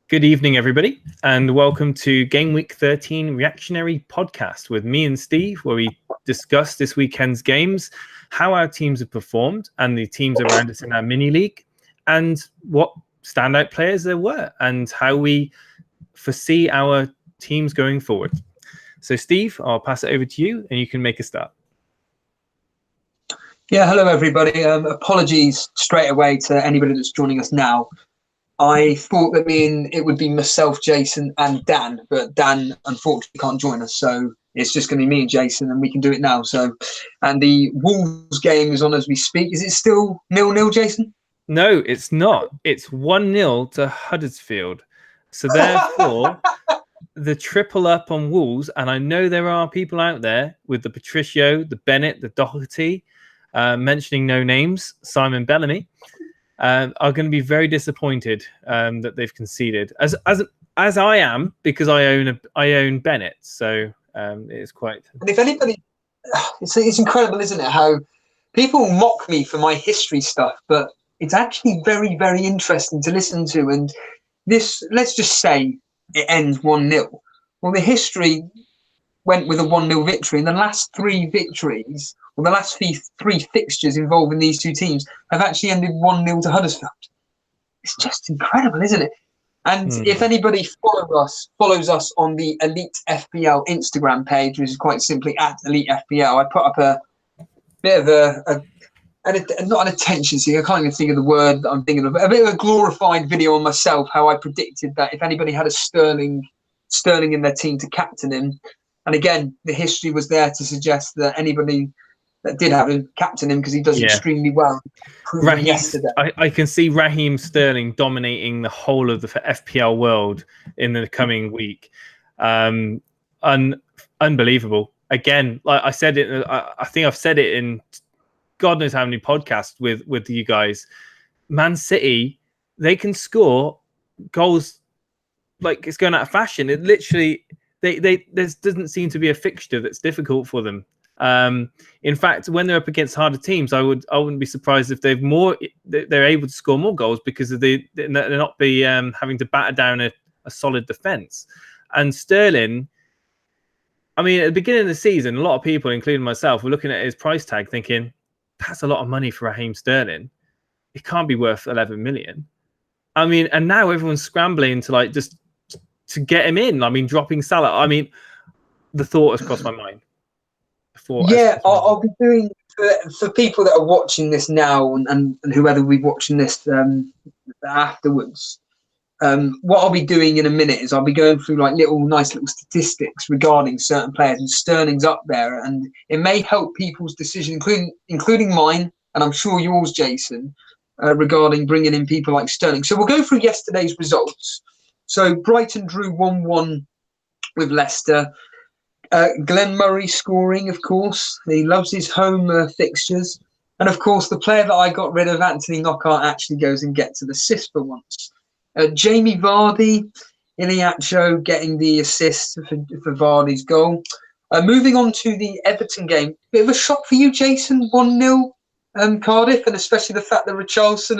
Good evening, everybody, and welcome to Gameweek 13 Reactionary Podcast with me and Steve, where we discuss this weekend's games, how our teams have performed, and the teams around us in our mini league, and what standout players there were, and how we foresee our teams going forward. So, Steve, I'll pass it over to you, and you can make a start. Yeah, hello, everybody. Apologies straight away to anybody that's joining us now. I thought that it would be myself, Jason, and Dan, but Dan unfortunately can't join us, so it's just going to be me and Jason, and we can do it now. So, and the Wolves game is on as we speak. Is it still 0-0, Jason? No, it's not. It's 1-0 to Huddersfield. So therefore, the triple up on Wolves, and I know there are people out there with the Patricio, the Bennett, the Doherty, mentioning no names, Simon Bellamy, are going to be very disappointed that they've conceded, as I am, because I own Bennett. So it's quite. And if anybody, it's incredible, isn't it? How people mock me for my history stuff, but it's actually very, very interesting to listen to. And this, let's just say, it ends 1-0. Well, the history went with a 1-0 victory, and the last three victories, or the last three fixtures involving these two teams, have actually ended 1-0 to Huddersfield. It's just incredible, isn't it? And if anybody follows us on the Elite FPL Instagram page, which is quite simply at Elite FPL, I put up a bit of not an attention seeker, I can't even think of the word that I'm thinking of, a bit of a glorified video on myself, how I predicted that if anybody had a Sterling in their team to captain him. And again, the history was there to suggest that anybody that did have him captain him because he does extremely well. I can see Raheem Sterling dominating the whole of the FPL world in the coming week. Unbelievable. Again, like I said it, I think I've said it in God knows how many podcasts with you guys. Man City, they can score goals like it's going out of fashion. It literally, there doesn't seem to be a fixture that's difficult for them. In fact, when they're up against harder teams, I wouldn't be surprised if they're able to score more goals because they're not having to batter down a solid defense. And Sterling, I mean, at the beginning of the season, a lot of people, including myself, were looking at his price tag thinking, that's a lot of money for Raheem Sterling. It can't be worth 11 million. I mean, and now everyone's scrambling to just to get him in. I mean, dropping Salah. I mean, the thought has crossed my mind. I'll be doing for people that are watching this now and whoever will be watching this afterwards. What I'll be doing in a minute is I'll be going through nice little statistics regarding certain players, and Sterling's up there, and it may help people's decision, including mine, and I'm sure yours, Jason, regarding bringing in people like Sterling. So we'll go through yesterday's results. So Brighton drew 1-1 with Leicester. Glenn Murray scoring, of course. He loves his home fixtures. And, of course, the player that I got rid of, Anthony Knockaert, actually goes and gets an assist for once. Jamie Vardy, Iliacho getting the assist for Vardy's goal. Moving on to the Everton game. Bit of a shock for you, Jason, 1-0 Cardiff, and especially the fact that Richarlison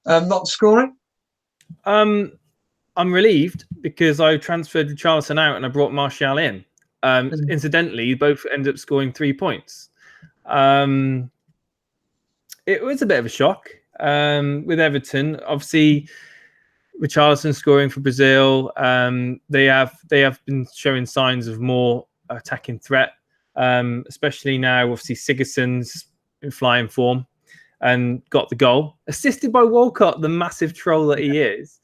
and not scoring. I'm relieved because I transferred Richarlison out and I brought Martial in. Incidentally, both ended up scoring 3 points. It was a bit of a shock with Everton. Obviously, Richarlison scoring for Brazil. They have been showing signs of more attacking threat, especially now. Obviously, Sigurdsson's in flying form and got the goal, assisted by Walcott, the massive troll that he is.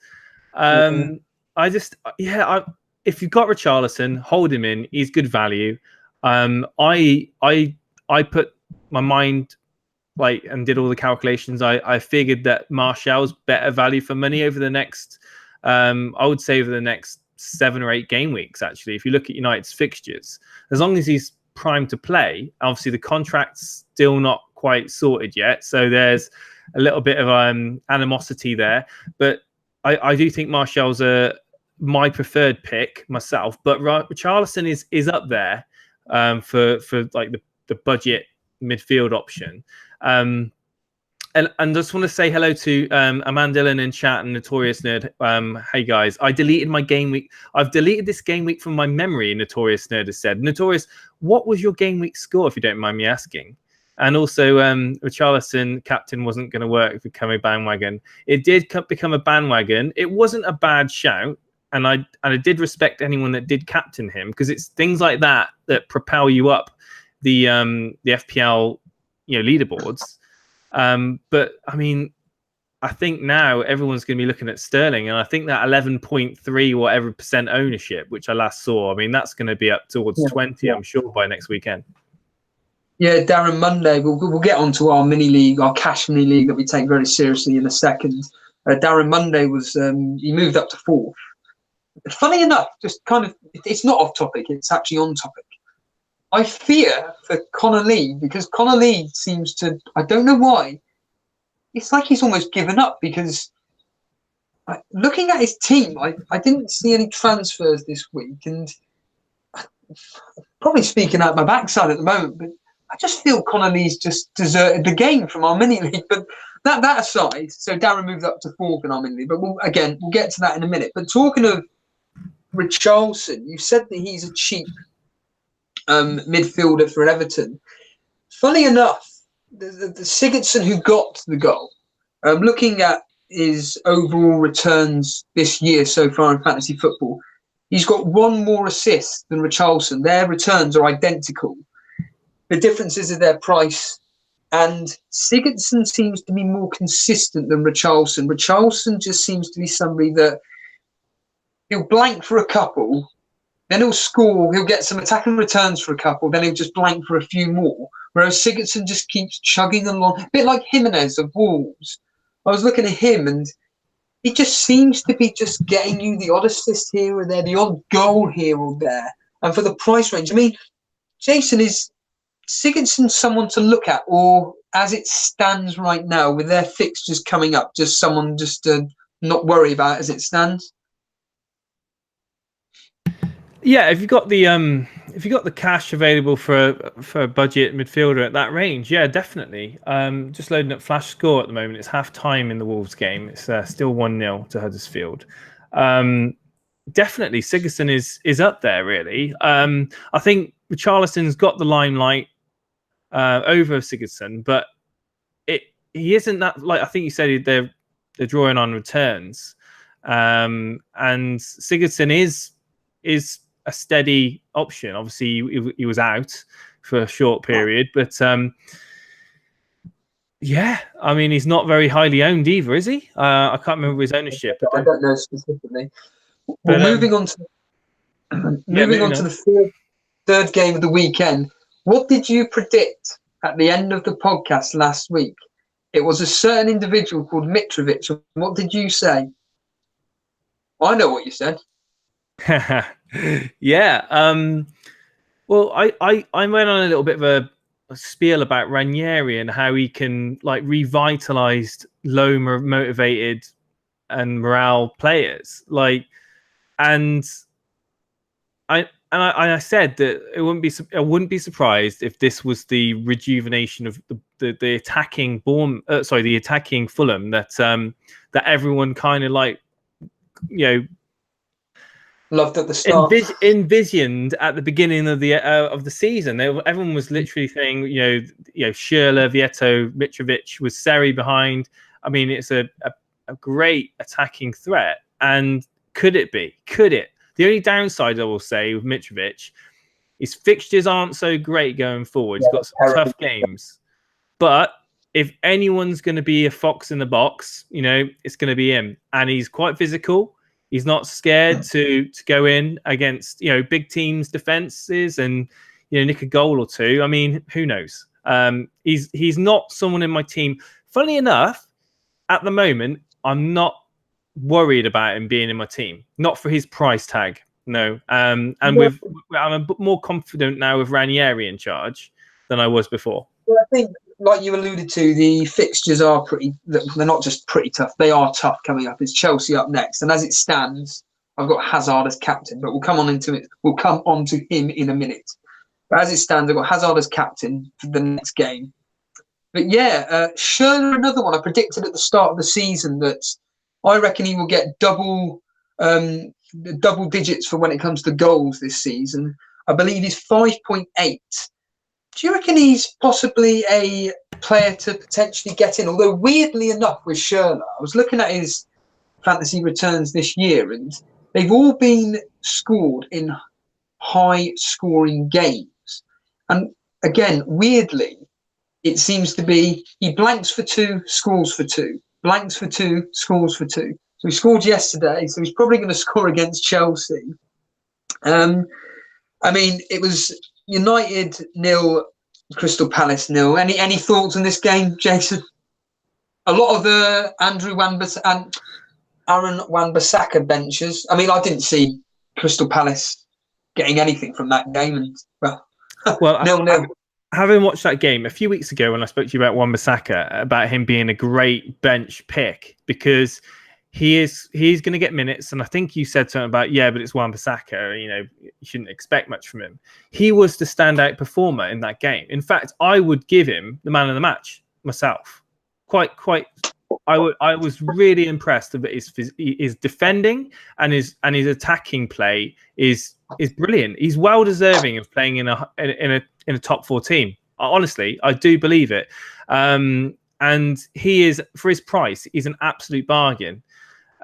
If you've got Richarlison, hold him in. He's good value. I put my mind and did all the calculations. I figured that Martial's better value for money over the next, I would say over the next 7 or 8 game weeks. Actually, if you look at United's fixtures, as long as he's primed to play, obviously the contract's still not quite sorted yet, so there's a little bit of animosity there. But I do think Martial's my preferred pick myself, but Richarlison is up there for the budget midfield option. And And just want to say hello to Amandillin in chat and Notorious Nerd. Hey guys, I deleted my game week. I've deleted this game week from my memory. Notorious Nerd has said. Notorious, what was your game week score, if you don't mind me asking? And also, Richarlison captain wasn't going to work if it became a bandwagon. It did become a bandwagon. It wasn't a bad shout, and I did respect anyone that did captain him, because it's things like that that propel you up the FPL leaderboards. But I mean, I think now everyone's going to be looking at Sterling, and I think that 11.3 whatever % ownership, which I last saw, I mean, that's going to be up towards 20, I'm sure, by next weekend. Yeah, Darren, Monday, we'll get onto our mini league, our cash mini league that we take very seriously in a second. Darren Monday was, he moved up to 4th. Funny enough, just kind of, it's not off topic, it's actually on topic. I fear for Connor Lee, because Connor Lee seems to, I don't know why, it's like he's almost given up, because looking at his team, I didn't see any transfers this week, and probably speaking out my backside at the moment, but I just feel Connor Lee's just deserted the game from our mini league. But that aside, so Darren moved up to 4th in our mini league, but we'll get to that in a minute. But talking of Richarlison, you said that he's a cheap midfielder for Everton. Funny enough, the Sigurdsson who got the goal, looking at his overall returns this year so far in fantasy football, he's got 1 more assist than Richarlison. Their returns are identical. The differences are their price, and Sigurdsson seems to be more consistent than Richarlison. Richarlison just seems to be somebody that he'll blank for a couple, then he'll score, he'll get some attacking returns for a couple, then he'll just blank for a few more, whereas Sigurdsson just keeps chugging along, a bit like Jimenez of Wolves. I was looking at him, and he just seems to be just getting you the odd assist here or there, the odd goal here or there, and for the price range. I mean, Jason, is Sigurdsson someone to look at, or as it stands right now with their fixtures coming up, just someone just to not worry about as it stands? Yeah, if you got the cash available for a budget midfielder at that range, yeah, definitely. Just loading up Flash Score at the moment. It's half time in the Wolves game. It's still 1-0 to Huddersfield. Definitely, Sigurdsson is up there really. I think Richarlison's got the limelight over Sigurdsson, but he isn't that, like I think you said they're drawing on returns, and Sigurdsson is a steady option. Obviously, he was out for a short period, but yeah, I mean, he's not very highly owned either, is he? I can't remember his ownership. I don't know specifically. Well, moving on to the third game of the weekend. What did you predict at the end of the podcast last week? It was a certain individual called Mitrovic. What did you say? I know what you said. Yeah. Well, I went on a little bit of a spiel about Ranieri and how he can revitalize low motivated and morale players. And I said that I wouldn't be surprised if this was the rejuvenation of the attacking the attacking Fulham that everyone kind of loved at the start, envisioned at the beginning of the season. Everyone was literally saying, Schürrle, Vieto, Mitrovic with Seri behind. I mean, it's a great attacking threat. And could it be? Could it? The only downside I will say with Mitrovic, his fixtures aren't so great going forward. He's got some tough games. But if anyone's going to be a fox in the box, it's going to be him. And he's quite physical. He's not scared to go in against big teams' defenses and nick a goal or two. I mean, who knows? He's not someone in my team. Funnily enough, at the moment, I'm not worried about him being in my team. Not for his price tag, no. I'm a bit more confident now with Ranieri in charge than I was before. Well, I think, like you alluded to, the fixtures are they're not just pretty tough, they are tough coming up. It's Chelsea up next, and as it stands, I've got Hazard as captain, but we'll come on to him in a minute. But as it stands, I've got Hazard as captain for the next game. But yeah, Schürrle, another one. I predicted at the start of the season that I reckon he will get double digits for when it comes to goals this season. I believe he's 5.8. Do you reckon he's possibly a player to potentially get in? Although weirdly enough with Schürrle, I was looking at his fantasy returns this year and they've all been scored in high scoring games. And again, weirdly, it seems to be he blanks for 2, scores for 2, blanks for 2, scores for 2. So he scored yesterday, so he's probably going to score against Chelsea. I mean, it was United 0, Crystal Palace 0. Any thoughts on this game, Jason? A lot of the Aaron Wan-Bissaka benches. I mean, I didn't see Crystal Palace getting anything from that game, and well, 0-0. Having watched that game a few weeks ago when I spoke to you about Wan-Bissaka, about him being a great bench pick because he's going to get minutes, and I think you said something about but it's Wan-Bissaka, you shouldn't expect much from him. He was the standout performer in that game. In fact, I would give him the man of the match myself. Quite. I was really impressed with his defending and his attacking play is brilliant. He's well deserving of playing in a top 4 team. Honestly, I do believe it. And he is, for his price, he's an absolute bargain.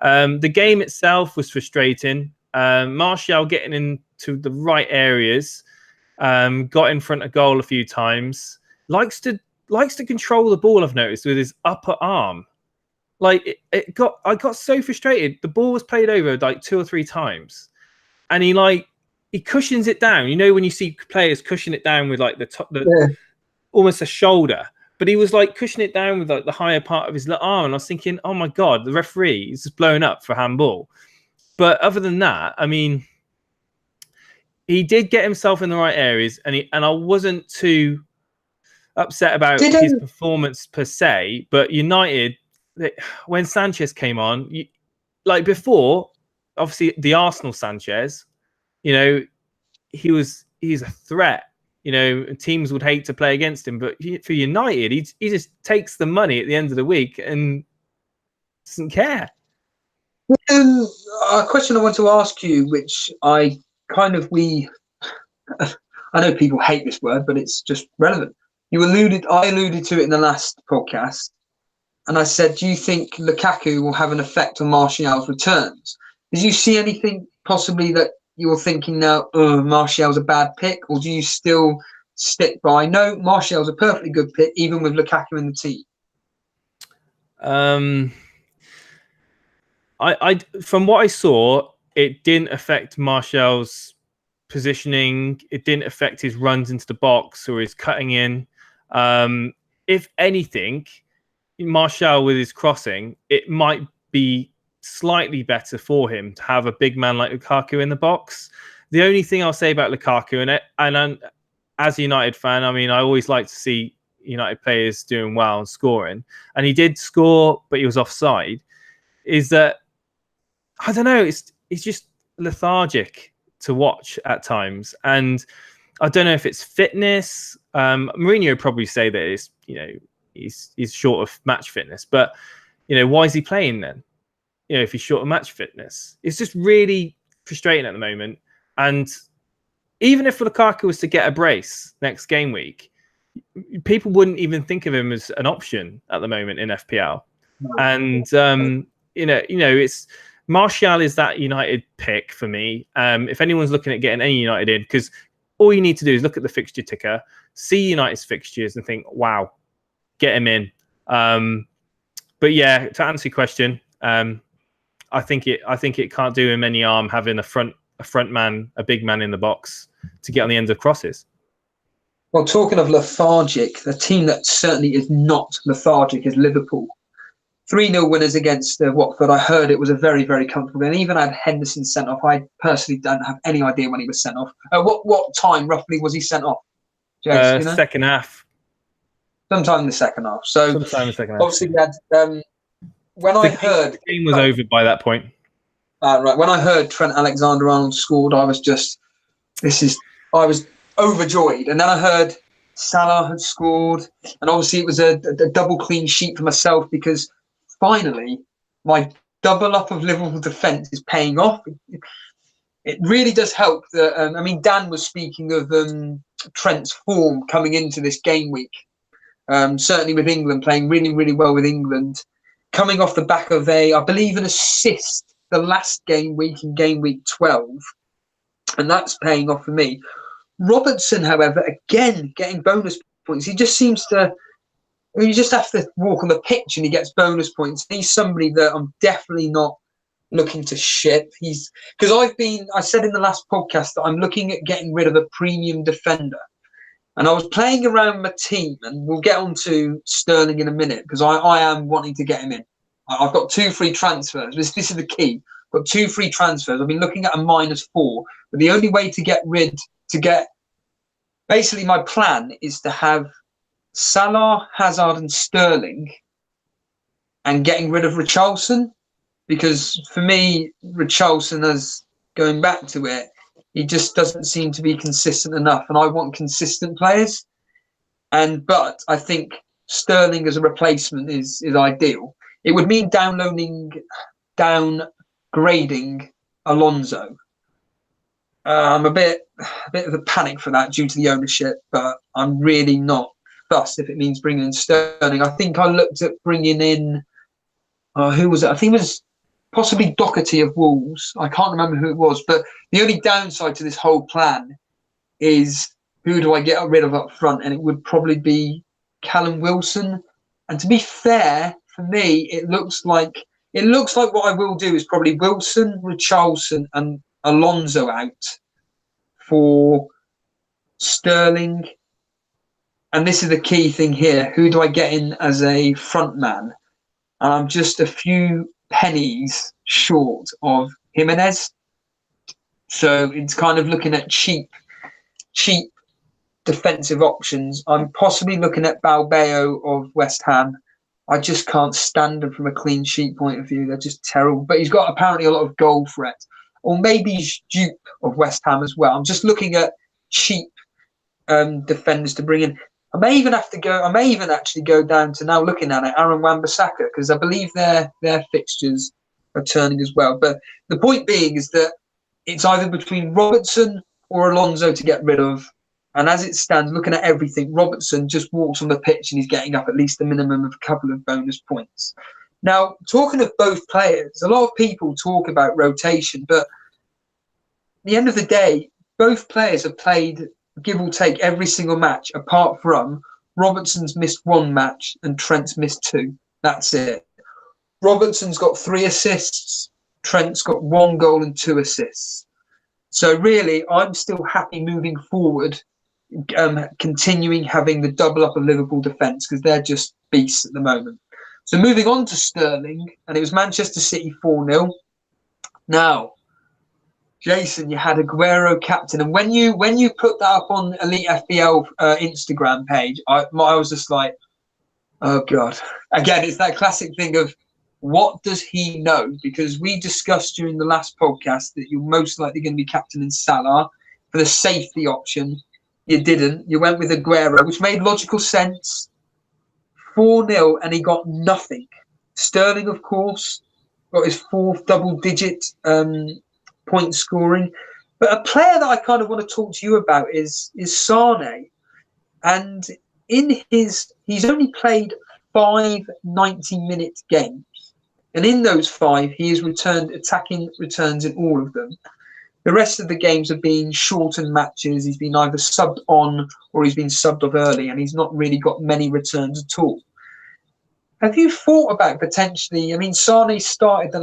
The game itself was frustrating. Martial getting into the right areas, got in front of goal a few times. Likes to control the ball, I've noticed, with his upper arm. Like I got so frustrated. The ball was played over like 2 or 3 times, and he cushions it down. When you see players cushion it down with like almost a shoulder, but he was like cushioning it down with like the higher part of his arm. And I was thinking, oh my God, the referee is just blown up for handball. But other than that, I mean, he did get himself in the right areas, and I wasn't too upset about his performance per se. But United, when Sanchez came on, like before, obviously the Arsenal Sanchez, he's a threat. Teams would hate to play against him, but for United, he just takes the money at the end of the week and doesn't care. A question I want to ask you, which I know people hate this word, but it's just relevant. I alluded to it in the last podcast. And I said, do you think Lukaku will have an effect on Martial's returns? Did you see anything possibly that you're thinking now, Martial's a bad pick? Or do you still stick by, no, Martial's a perfectly good pick, even with Lukaku in the team? From what I saw, it didn't affect Martial's positioning. It didn't affect his runs into the box or his cutting in. If anything, Martial with his crossing, it might be slightly better for him to have a big man like Lukaku in the box. The only thing I'll say about Lukaku, and as a United fan, I mean, I always like to see United players doing well and scoring, and he did score, but he was offside. Is that, I don't know, it's just lethargic to watch at times, and I don't know if it's fitness. Mourinho would probably say that it's he's short of match fitness, but why is he playing then? If he's short of match fitness, it's just really frustrating at the moment. And even if Lukaku was to get a brace next game week, people wouldn't even think of him as an option at the moment in FPL. And it's Martial is that United pick for me. If anyone's looking at getting any United in, because all you need to do is look at the fixture ticker, see United's fixtures, and think, wow, get him in. But yeah, to answer your question, I think it can't do him any harm having a front man, a big man in the box to get on the end of crosses. Well, talking of lethargic, the team that certainly is not lethargic is Liverpool. 3-0 winners against Watford. I heard it was a very, very comfortable. And even had Henderson sent off. I personally don't have any idea when he was sent off. What time roughly was he sent off? James, second half. Sometime in the second half. So sometime in the second half. Obviously, we had. When I heard the game was over by that point. Right. When I heard Trent Alexander-Arnold scored, I was overjoyed. And then I heard Salah had scored, and obviously it was a double clean sheet for myself because finally my double up of Liverpool defence is paying off. It really does help that. I mean, Dan was speaking of Trent's form coming into this game week. Certainly with England, playing really, really well with England, coming off the back of I believe, an assist the last game week in game week 12, and that's paying off for me. Robertson, however, again getting bonus points. He just seems to. You just have to walk on the pitch and he gets bonus points. He's somebody that I'm definitely not looking to ship. He's because I said in the last podcast that I'm looking at getting rid of a premium defender. And I was playing around my team, and we'll get on to Sterling in a minute because I am wanting to get him in. I've got 2 free transfers. This is the key. I've got 2 free transfers. I've been looking at a -4, but the only way basically my plan is to have Salah, Hazard, and Sterling, and getting rid of Richarlison, because for me, Richarlison, as going back to it, he just doesn't seem to be consistent enough, and I want consistent players. But I think Sterling as a replacement is ideal. It would mean downgrading Alonso. I'm a bit of a panic for that due to the ownership, but I'm really not fussed if it means bringing in Sterling. I think I looked at bringing in who was it? I think it was possibly Doherty of Wolves. I can't remember who it was, but the only downside to this whole plan is who do I get rid of up front? And it would probably be Callum Wilson. And to be fair, for me, it looks like what I will do is probably Wilson, Richarlison, and Alonso out for Sterling. And this is the key thing here. Who do I get in as a front man? I'm just a few pennies short of Jimenez. So it's kind of looking at cheap defensive options. I'm possibly looking at Balbao of West Ham. I just can't stand them from a clean sheet point of view. They're just terrible. But he's got apparently a lot of goal threat. Or maybe he's dupe of West Ham as well. I'm just looking at cheap defenders to bring in. I may even actually go down to now looking at it, Aaron Wan-Bissaka, because I believe their fixtures are turning as well. But the point being is that it's either between Robertson or Alonso to get rid of. And as it stands, looking at everything, Robertson just walks on the pitch and he's getting up at least a minimum of a couple of bonus points. Now, talking of both players, a lot of people talk about rotation, but at the end of the day, both players have played, give or take, every single match, apart from Robertson's missed 1 match and Trent's missed 2. That's it. Robertson's got 3 assists, Trent's got 1 goal and 2 assists. So really, I'm still happy moving forward, continuing having the double up of Liverpool defence, because they're just beasts at the moment. So moving on to Sterling, and it was Manchester City 4-0. Now, Jason, you had Aguero captain, and when you put that up on Elite FPL Instagram page, I was just like, oh god. Again, it's that classic thing of what does he know? Because we discussed during the last podcast that you're most likely going to be captaining Salah for the safety option. You didn't. You went with Aguero, which made logical sense. 4-0, and he got nothing. Sterling, of course, got his 4th double-digit point scoring. But a player that I kind of want to talk to you about is Sane. And he's only played 5 90-minute games. And in those 5, he has returned attacking returns in all of them. The rest of the games have been shortened matches. He's been either subbed on or he's been subbed off early, and he's not really got many returns at all. Have you thought about potentially? I mean, Sane started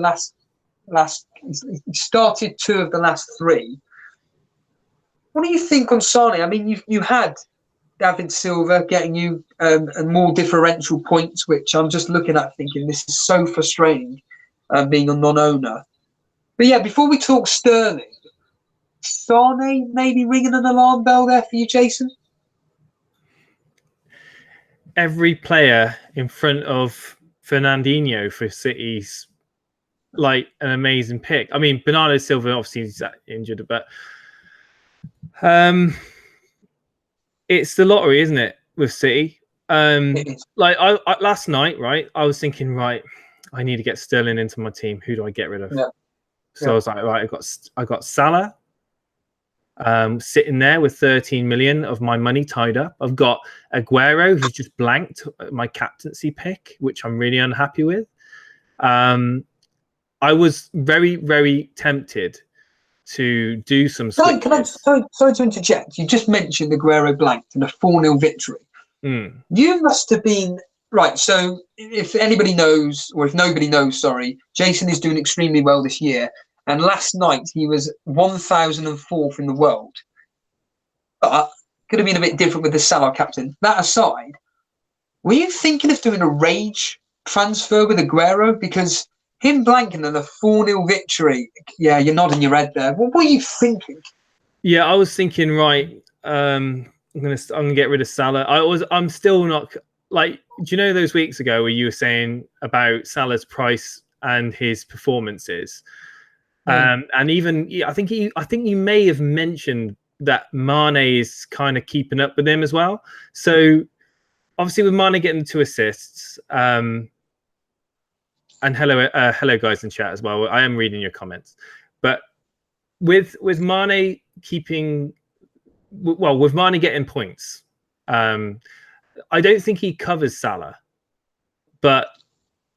he started 2 of the last 3. What do you think on Sane? I mean, you had David Silva getting you a more differential points, which I'm just looking at thinking this is so frustrating, being a non-owner. But yeah, before we talk Sterling, Sane maybe ringing an alarm bell there for you, Jason? Every player in front of Fernandinho for City's like an amazing pick. I mean, Bernardo Silva obviously is injured, but it's the lottery, isn't it, with City? It is. Like I last night, right? I was thinking, right, I need to get Sterling into my team. Who do I get rid of? Yeah. So I was like, right, I got Salah, sitting there with 13 million of my money tied up. I've got Aguero, who's just blanked my captaincy pick, which I'm really unhappy with. I was very, very tempted to do some switches. Sorry to interject. You just mentioned Aguero blanked and a 4-0 victory. You must have been right. So if anybody knows, or if nobody knows, sorry, Jason is doing extremely well this year. And last night he was 1004th in the world. But could have been a bit different with the Salah captain. That aside, were you thinking of doing a rage transfer with Aguero? Because him blanking and a 4-0 victory, yeah, you're nodding your head there. What were you thinking? Yeah, I was thinking, right, I'm gonna get rid of Salah. I'm still not like, do you know those weeks ago where you were saying about Salah's price and his performances? And even I think you may have mentioned that Mane is kind of keeping up with him as well. So obviously with Mane getting 2 assists, and hello guys in chat as well. I am reading your comments, but with Mane keeping, well, with Mane getting points, I don't think he covers Salah, but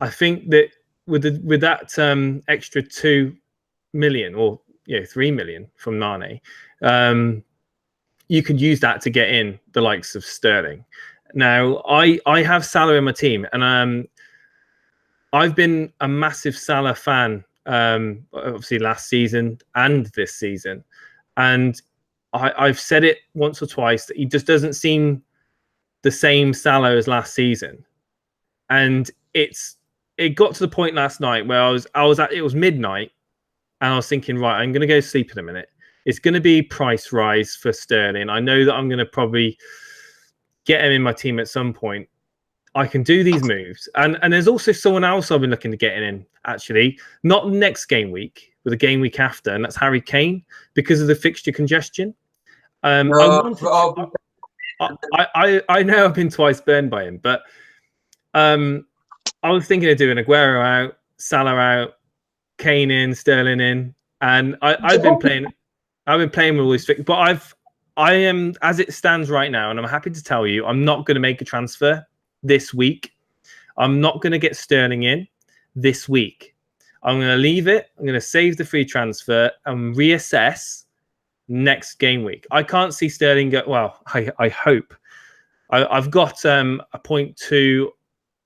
I think that with that extra 2 million or 3 million from Mane, you could use that to get in the likes of Sterling. Now, I have Salah in my team, and I've been a massive Salah fan, obviously last season and this season, and I've said it once or twice that he just doesn't seem the same Salah as last season, and it got to the point last night where it was midnight, and I was thinking, right, I'm going to go sleep in a minute. It's going to be price rise for Sterling. I know that I'm going to probably get him in my team at some point. I can do these moves. And there's also someone else I've been looking to get in, actually. Not next game week, but the game week after, and that's Harry Kane, because of the fixture congestion. I know I've been twice burned by him, but I was thinking of doing Aguero out, Salah out, Kane in, Sterling in, and I've been playing with all these fixtures, but I am, as it stands right now, and I'm happy to tell you, I'm not going to make a transfer this week. I'm not going to get Sterling in this week. I'm going to leave it. I'm going to save the free transfer and reassess next game week. I can't see Sterling go. Well, I hope. I've got a 0.2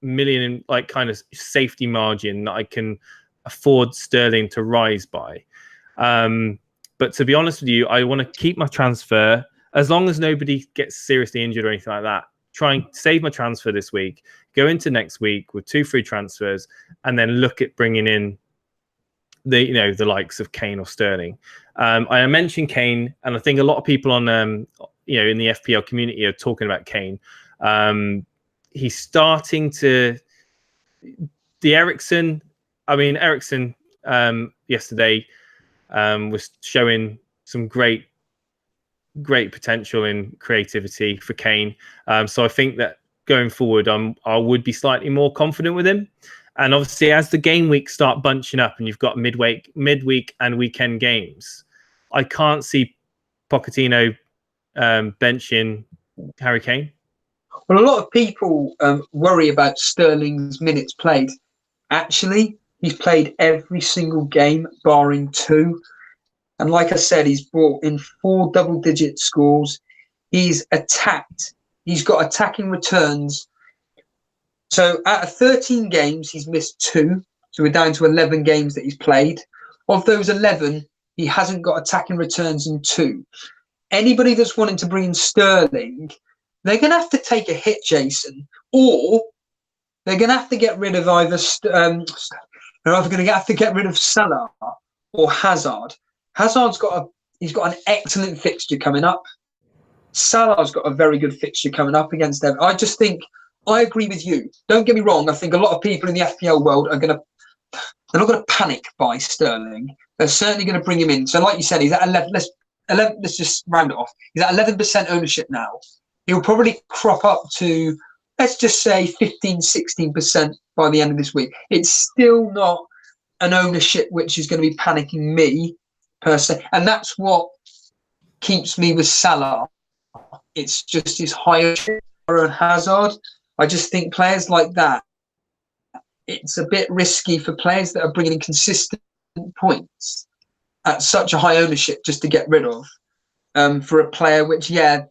million like kind of safety margin that I can afford Sterling to rise by. But to be honest with you, I want to keep my transfer as long as nobody gets seriously injured or anything like that. Try and save my transfer this week, go into next week with 2 free transfers, and then look at bringing in the likes of Kane or Sterling. I mentioned Kane, and I think a lot of people on in the FPL community are talking about Kane. He's starting to Eriksen yesterday was showing some great potential in creativity for Kane. So I think that going forward, I would be slightly more confident with him. And obviously, as the game weeks start bunching up and you've got midweek and weekend games, I can't see Pochettino benching Harry Kane. Well, a lot of people worry about Sterling's minutes played. Actually, he's played every single game, barring 2. And like I said, he's brought in 4 double-digit scores. He's attacked. He's got attacking returns. So out of 13 games, he's missed 2. So we're down to 11 games that he's played. Of those 11, he hasn't got attacking returns in 2. Anybody that's wanting to bring in Sterling, they're going to have to take a hit, Jason, or they're going to have to get rid of either they're either going to have to get rid of Salah or Hazard. Hazard's got an excellent fixture coming up. Salah's got a very good fixture coming up against them. I agree with you. Don't get me wrong. I think a lot of people in the FPL world they're not going to panic by Sterling. They're certainly going to bring him in. So like you said, he's at 11. Let's just round it off. He's at 11% ownership now. he'll probably crop up to, let's just say 15-16% by the end of this week. It's still not an ownership which is going to be panicking me per se, and that's what keeps me with Salah. It's just his higher and Hazard. I just think players like that, it's a bit risky for players that are bringing in consistent points at such a high ownership just to get rid of. For a player which, they're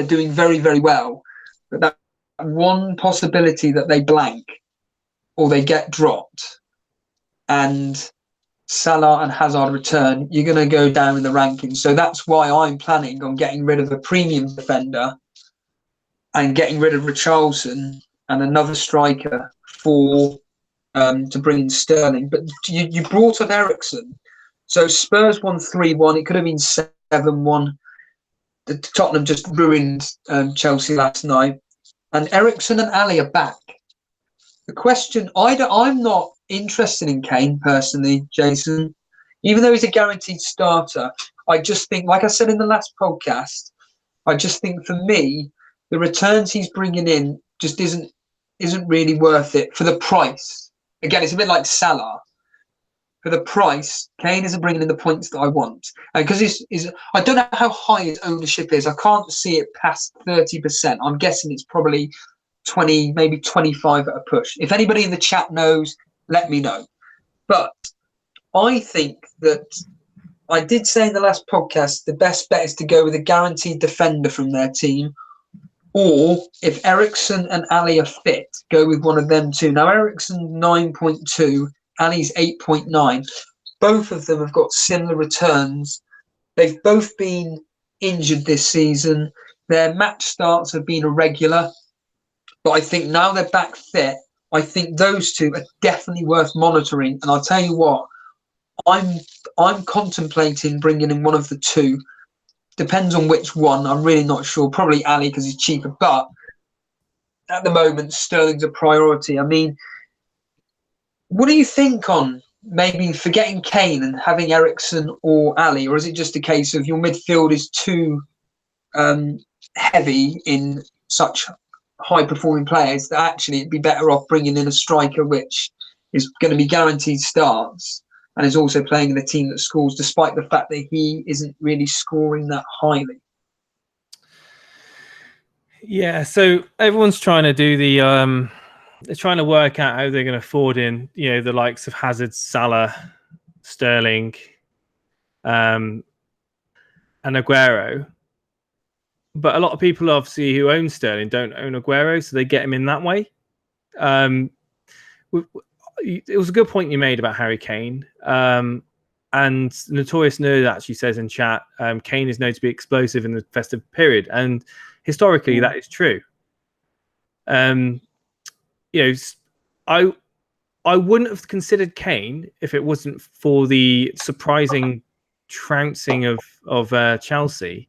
doing very, very well, but that one possibility that they blank or they get dropped and Salah and Hazard return, you're going to go down in the rankings. So that's why I'm planning on getting rid of a premium defender and getting rid of Richarlison and another striker to bring in Sterling. But you brought on Eriksen. So Spurs won 3-1. It could have been 7-1. Tottenham just ruined Chelsea last night. And Eriksen and Ali are back. The question, I'm not interested in Kane personally, Jason. Even though he's a guaranteed starter, I just think, like I said in the last podcast, I just think for me, the returns he's bringing in just isn't really worth it for the price. Again, it's a bit like Salah. For the price, Kane isn't bringing in the points that I want. And because I don't know how high his ownership is. I can't see it past 30%. I'm guessing it's probably 20, maybe 25 at a push. If anybody in the chat knows, let me know. But I think that I did say in the last podcast, the best bet is to go with a guaranteed defender from their team. Or if Eriksen and Ali are fit, go with one of them too. Now, Eriksen 9.2, Ali's 8.9. Both of them have got similar returns. They've both been injured this season. Their match starts have been irregular. But I think now they're back fit, I think those two are definitely worth monitoring. And I'll tell you what, I'm contemplating bringing in one of the two. Depends on which one. I'm really not sure. Probably Ali because he's cheaper. But at the moment, Sterling's a priority. I mean, what do you think on maybe forgetting Kane and having Eriksen or Ali? Or is it just a case of your midfield is too heavy in such high-performing players that actually it'd be better off bringing in a striker which is going to be guaranteed starts and is also playing in a team that scores, despite the fact that he isn't really scoring that highly? Yeah, so everyone's trying to do the they're trying to work out how they're going to afford in, the likes of Hazard, Salah, Sterling, and Aguero. But a lot of people, obviously, who own Sterling don't own Aguero, so they get him in that way. It was a good point you made about Harry Kane. And Notorious Nerd actually says in chat, Kane is known to be explosive in the festive period. And historically, that is true. I wouldn't have considered Kane if it wasn't for the surprising trouncing of Chelsea.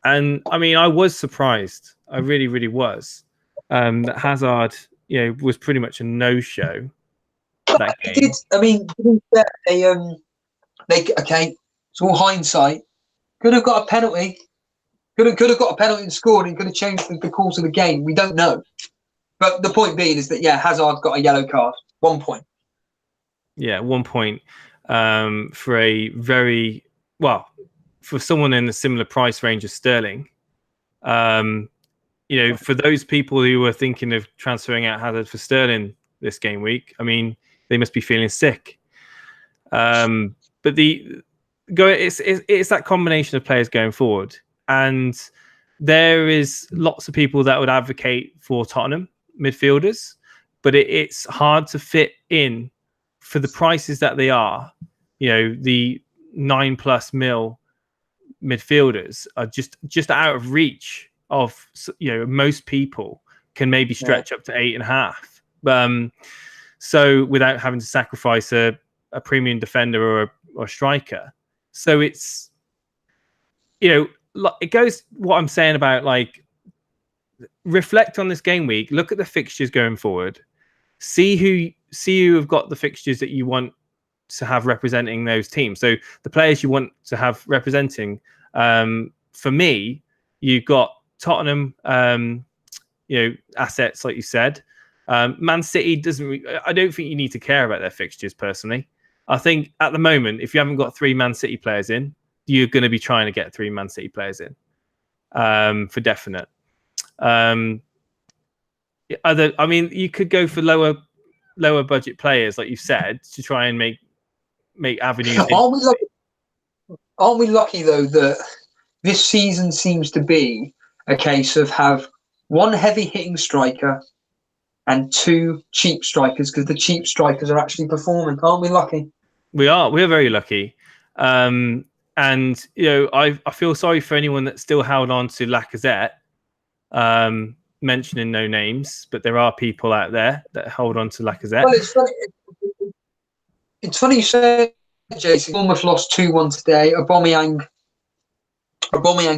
And I mean, I was surprised. I really, really was. That Hazard, was pretty much a no-show. That game. Did, I mean, okay, it's all hindsight. Could have got a penalty. Could have got a penalty and scored, and could have changed the course of the game. We don't know. But the point being is that Hazard got a yellow card. 1 point. Yeah, 1 point for a very for someone in a similar price range as Sterling. For those people who were thinking of transferring out Hazard for Sterling this game week, I mean, they must be feeling sick. But it's that combination of players going forward, and there is lots of people that would advocate for Tottenham midfielders, but it's hard to fit in for the prices that they are. The 9+ mil midfielders are just out of reach of most people. Can maybe stretch up to 8.5. So without having to sacrifice a premium defender or a striker. So it's it goes what I'm saying about reflect on this game week, look at the fixtures going forward, see who have got the fixtures that you want to have representing those teams. So the players you want to have representing, for me, you've got Tottenham, assets like you said. Man City doesn't. I don't think you need to care about their fixtures personally. I think at the moment, if you haven't got 3 Man City players in, you're going to be trying to get 3 Man City players in for definite. You could go for lower budget players, like you said, to try and make avenues. Aren't we lucky though that this season seems to be a case of have 1 heavy hitting striker and 2 cheap strikers, because the cheap strikers are actually performing. Aren't we lucky? We're very lucky. And I feel sorry for anyone that still held on to Lacazette. Mentioning no names, but there are people out there that hold on to Lacazette. Well, it's funny you say, Jason. Almost lost 2-1 today. Aubameyang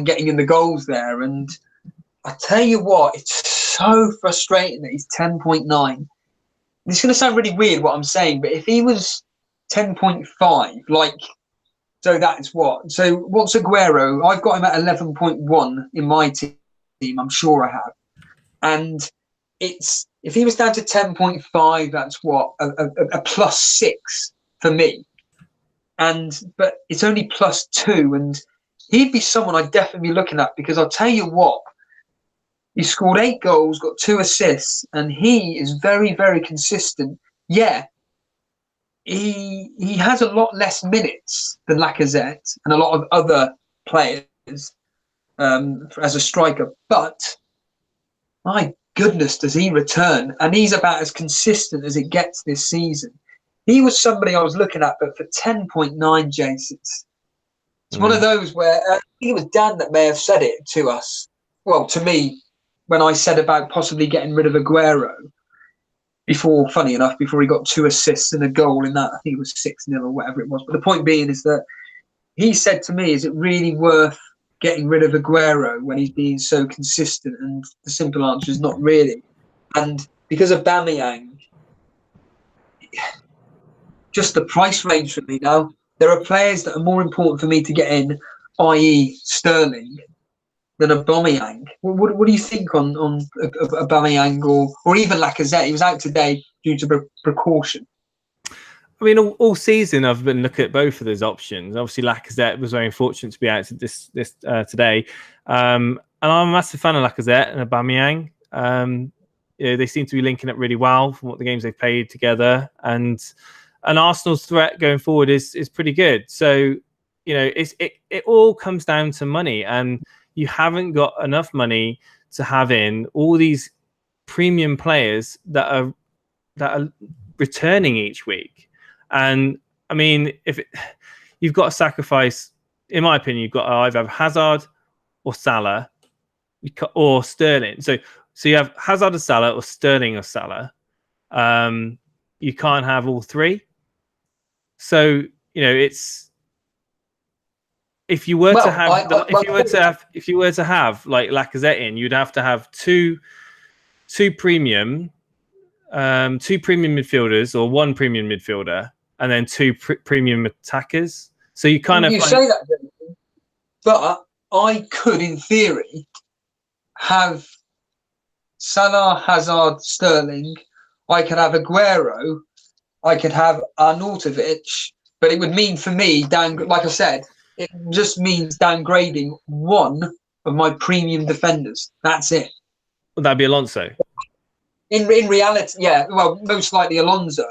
getting in the goals there, and I tell you what, it's so frustrating that he's 10.9. It's going to sound really weird what I'm saying, but if he was 10.5, so that's what. So what's Aguero? I've got him at 11.1 in my team. I'm sure I have. And if he was down to 10.5, that's what a +6 for me. But it's only +2, and he'd be someone I'd definitely be looking at, because I'll tell you what, he scored 8 goals, got 2 assists, and he is very, very consistent. Yeah, he has a lot less minutes than Lacazette and a lot of other players as a striker, but my goodness, does he return? And he's about as consistent as it gets this season. He was somebody I was looking at, but for 10.9, Jace, it's one of those where I think it was Dan that may have said it to us. Well, to me, when I said about possibly getting rid of Aguero before, funny enough, before he got 2 assists and a goal in that, I think it was 6-0 or whatever it was. But the point being is that he said to me, is it really worth getting rid of Aguero when he's being so consistent? And the simple answer is not really. And because of Aubameyang, just the price range for me now, there are players that are more important for me to get in, i.e. Sterling, than Aubameyang. What do you think on Aubameyang or even Lacazette? He was out today due to precaution. I mean, all season I've been looking at both of those options. Obviously, Lacazette was very unfortunate to be out this today, and I'm a massive fan of Lacazette and Aubameyang. They seem to be linking up really well from what the games they've played together, and Arsenal's threat going forward is pretty good. So it all comes down to money, and you haven't got enough money to have in all these premium players that are returning each week. And I mean, you've got to sacrifice, in my opinion, you've got to either have Hazard or Salah or Sterling. So you have Hazard or Salah or Sterling or Salah. You can't have all 3. So it's if you were to have like Lacazette in, you'd have to have two premium midfielders or 1 premium midfielder, and then 2 premium attackers. So you kind of say that, but I could, in theory, have Salah, Hazard, Sterling. I could have Aguero. I could have Arnautovic. But it would mean for me, like I said, it just means downgrading 1 of my premium defenders. That's it. Would that be Alonso? In reality, yeah. Well, most likely Alonso.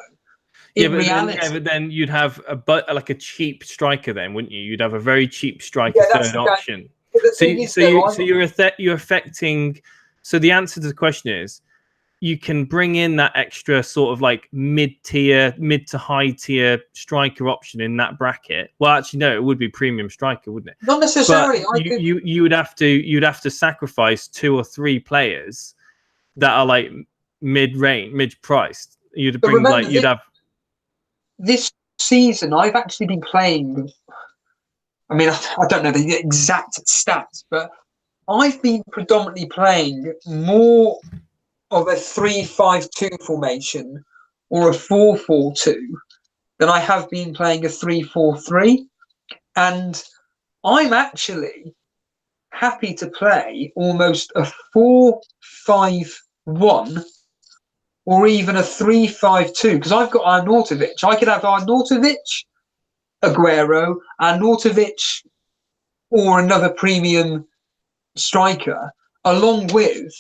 But then you'd have a cheap striker, then, wouldn't you? You'd have a very cheap striker third option. So you're affecting. So the answer to the question is, you can bring in that extra sort of like mid to high tier striker option in that bracket. Well, actually, no, it would be premium striker, wouldn't it? Not necessarily. You'd have to sacrifice 2 or 3 players that are like mid-range, mid-priced. You'd have. This season, I've actually been playing. I mean, I don't know the exact stats, but I've been predominantly playing more of a 3-5-2 formation or a 4-4-2 than I have been playing a 3-4-3. And I'm actually happy to play almost a 4-5-1 or even a 3-5-2 because I've got Arnautovic. I could have Arnautovic, Aguero, Arnautovic, or another premium striker, along with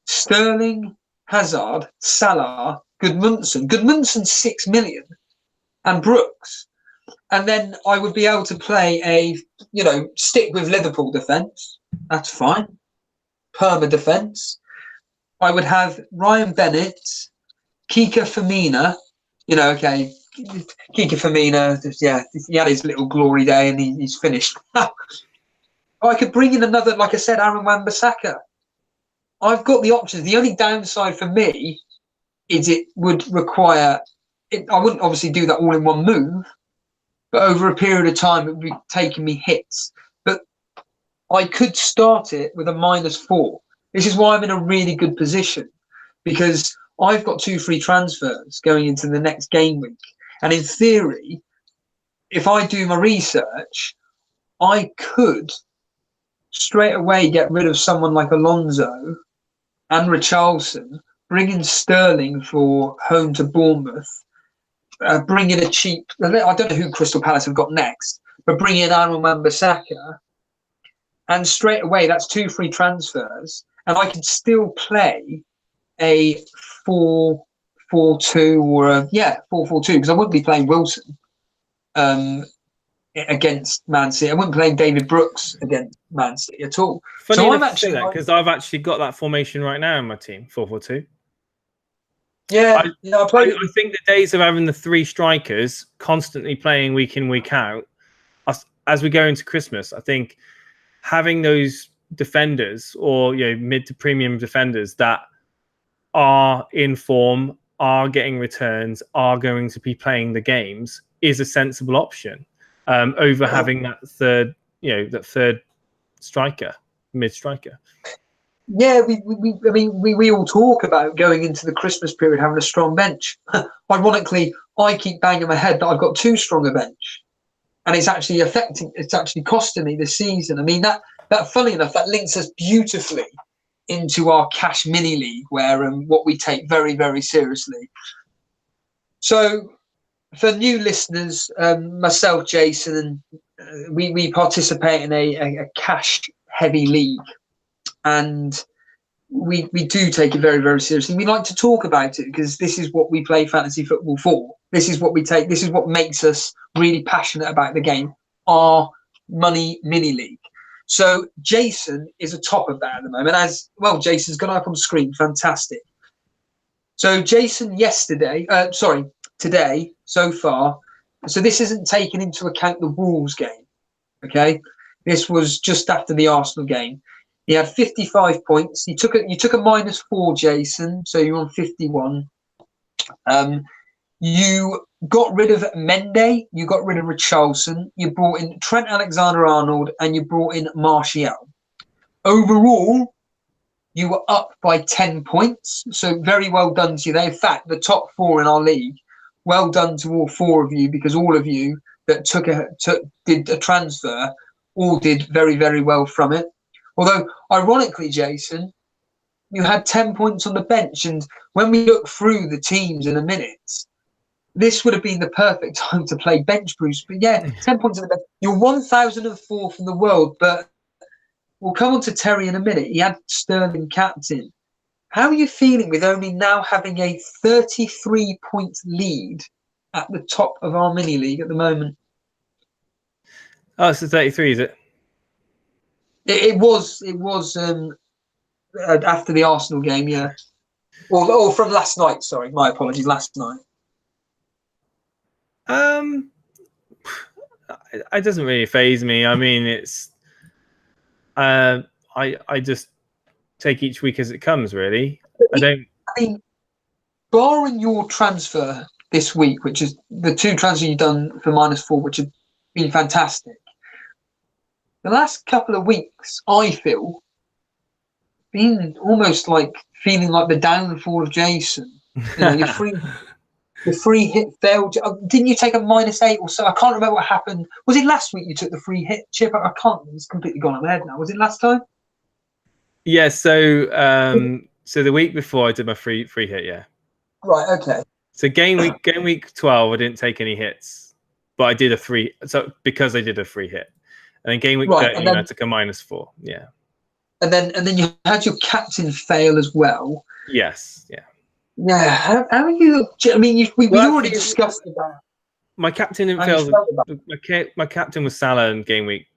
Sterling, Hazard, Salah, Gudmundsson. Gudmundsson's 6 million, and Brooks. And then I would be able to play stick with Liverpool defence. That's fine. Perma defence. I would have Ryan Bennett, Kika Femina. Kika Femina, he had his little glory day and he's finished. I could bring in another, like I said, Aaron Wan-Bissaka. I've got the options. The only downside for me is it would require. I wouldn't obviously do that all in one move, but over a period of time, it would be taking me hits. But I could start it with a -4. This is why I'm in a really good position because I've got 2 free transfers going into the next game week. And in theory, if I do my research, I could straight away get rid of someone like Alonso and Richarlison, bring in Sterling for home to Bournemouth, bring in a cheap, I don't know who Crystal Palace have got next, but bring in Aaron Wan-Bissaka, and straight away that's 2 free transfers, and I can still play a 4-4-2 or a 4-4-2 because I wouldn't be playing Wilson against Man City. I wouldn't play David Brooks against Man City at all. Funny so I'm actually because I've actually got that formation right now in my team, 4-4-2. Yeah, I think the days of having the 3 strikers constantly playing week in, week out, as we go into Christmas, I think having those defenders or mid to premium defenders that are in form, are getting returns, are going to be playing the games is a sensible option over having that third striker, mid striker. Yeah, we all talk about going into the Christmas period having a strong bench. Ironically, I keep banging my head that I've got too strong a bench, and it's actually costing me this season. I mean that funny enough, that links us beautifully into our cash mini league, where what we take very, very seriously. So, for new listeners, myself, Jason, and we participate in a cash heavy league. And we do take it very, very seriously. We like to talk about it because this is what we play fantasy football for. This is what we take. This is what makes us really passionate about the game, our money mini league. So Jason is atop of that at the moment. As well, Jason's gone up on screen. Fantastic. So Jason today, so far. So this isn't taken into account the Wolves game. Okay. This was just after the Arsenal game. He had 55 points. You took a -4, Jason, so you're on 51. You got rid of Mendy, you got rid of Richarlison, you brought in Trent Alexander-Arnold, and you brought in Martial. Overall, you were up by 10 points, so very well done to you there. In fact, the top 4 in our league, well done to all 4 of you, because all of you that did a transfer all did very, very well from it. Although, ironically, Jason, you had 10 points on the bench. And when we look through the teams in a minute, this would have been the perfect time to play bench boost. But yeah, 10 points on the bench. You're 1,004th in the world. But we'll come on to Terry in a minute. He had Sterling captain. How are you feeling with only now having a 33-point lead at the top of our mini league at the moment? Oh, it's the 33, is it? It was after the Arsenal game, yeah. Or from last night, sorry. My apologies, last night. It doesn't really faze me. I mean, it's I just take each week as it comes, really. I mean, barring your transfer this week, which is the 2 transfers you've done for -4, which have been fantastic. The last couple of weeks, I feel, been almost like feeling like the downfall of Jason. You're free. The free hit failed. Didn't you take a -8 or so? I can't remember what happened. Was it last week you took the free hit chip? I can't. It's completely gone on my head now. Was it last time? Yeah. So the week before I did my free hit. Yeah. Right. Okay. So game week 12, I didn't take any hits, but I did a free. So because I did a free hit, and then game week 13, I took a -4. Yeah. And then you had your captain fail as well. Yes. Yeah. Yeah. How are you? I mean, we already discussed about. My captain didn't fail. My captain was Salah in game week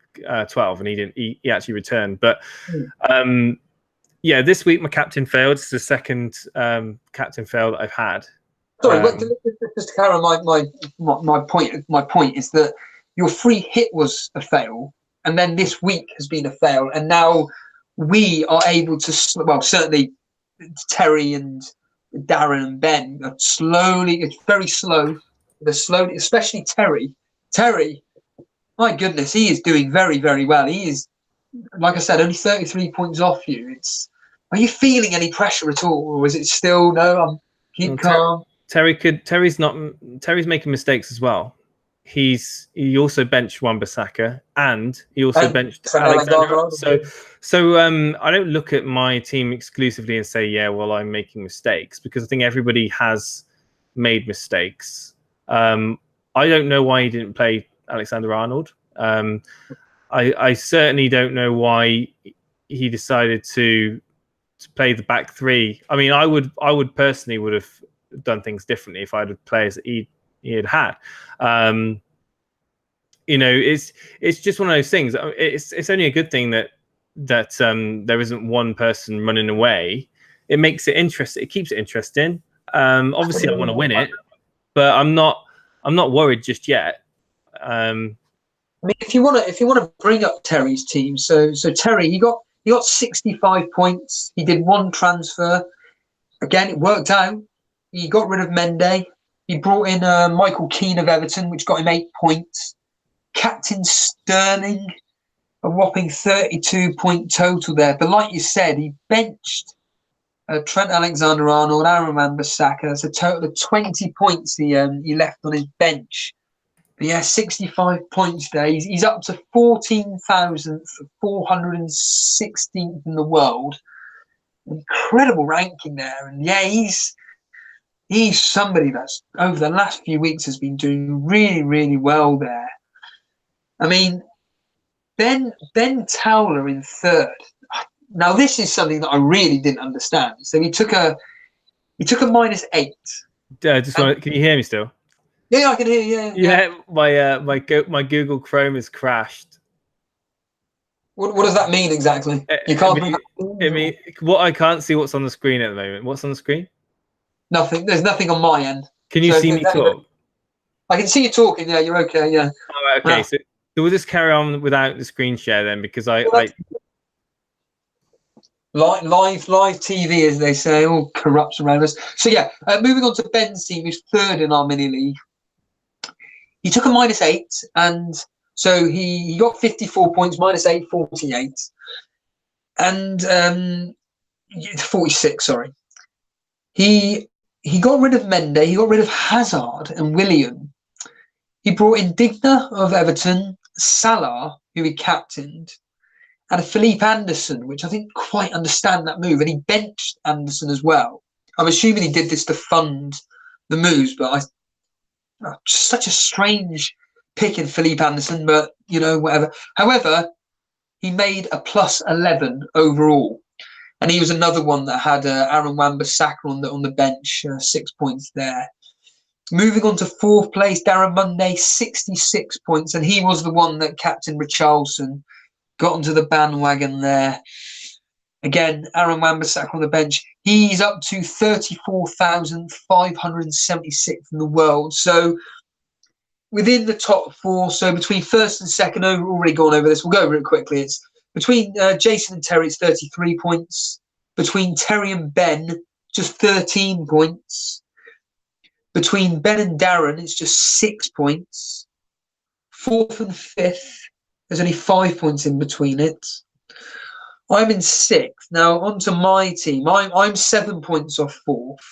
12, and he actually returned. But yeah, this week my captain failed. It's the second captain fail that I've had. Sorry, just to carry on my point. My point is that your free hit was a fail, and then this week has been a fail, and now we are able to. Well, certainly Terry and Darren and Ben are slowly. It's very slow. They're slowly, especially Terry. Terry, my goodness, he is doing very, very well. He is, like I said, only 33 points off you. Are you feeling any pressure at all, or is it still no? Keep calm. Terry's making mistakes as well. He also benched Wan-Bissaka, and he also benched Alexander. So I don't look at my team exclusively and say, yeah, well, I'm making mistakes, because I think everybody has made mistakes. I don't know why he didn't play Alexander-Arnold. I certainly don't know why he decided to play the back three. I mean, I would personally would have done things differently if I'd had players that he had. It's just one of those things. It's only a good thing that there isn't one person running away. It makes it interesting. It keeps it interesting. Obviously, I want to win it, but I'm not worried just yet. I mean, if you want to bring up Terry's team, so Terry, he got 65 points. He did one transfer. Again, it worked out. He got rid of Mendy. He brought in Michael Keane of Everton, which got him 8 points. Captain Sterling, a whopping 32-point total there. But like you said, he benched Trent Alexander-Arnold, Aaron Wan-Bissaka. That's a total of 20 points he left on his bench. But yeah, 65 points there. He's up to 14,416th in the world. Incredible ranking there. And yeah, he's somebody that's over the last few weeks has been doing really, really well there. I mean, Ben Towler in third. Now this is something that I really didn't understand. So he took a -8. Can you hear me still? Yeah, I can hear you. Yeah. My Google Chrome has crashed. What does that mean exactly? You can't. What I can't see what's on the screen at the moment. What's on the screen? Nothing. There's nothing on my end. Can you see me talk? I can see you talking. Yeah, you're okay. Yeah. All right, okay. So we'll just carry on without the screen share then, because live TV, as they say, all corrupts around us. So yeah, moving on to Ben's team, who's third in our mini league. He took a -8, and so he got 54 points, -8, 48, and 46. Sorry. He got rid of Mendy. He got rid of Hazard and William. He brought in Digna of Everton, Salah, who he captained, and a Philippe Anderson, which I didn't quite understand that move. And he benched Anderson as well. I'm assuming he did this to fund the moves, but just such a strange pick in Philippe Anderson, but whatever. However, he made a +11 overall. And he was another one that had Aaron Wan-Bissaka on the bench, 6 points there. Moving on to fourth place, Darren Monday, 66 points. And he was the one that Captain Richarlison got onto the bandwagon there. Again, Aaron Wan-Bissaka on the bench. He's up to 34,576 in the world. So within the top four, so between first and second, we've already gone over this. We'll go over it quickly. It's between Jason and Terry, it's 33 points. Between Terry and Ben, just 13 points. Between Ben and Darren, it's just 6 points. Fourth and fifth, there's only 5 points in between it. I'm in sixth. Now, on to my team. I'm 7 points off fourth.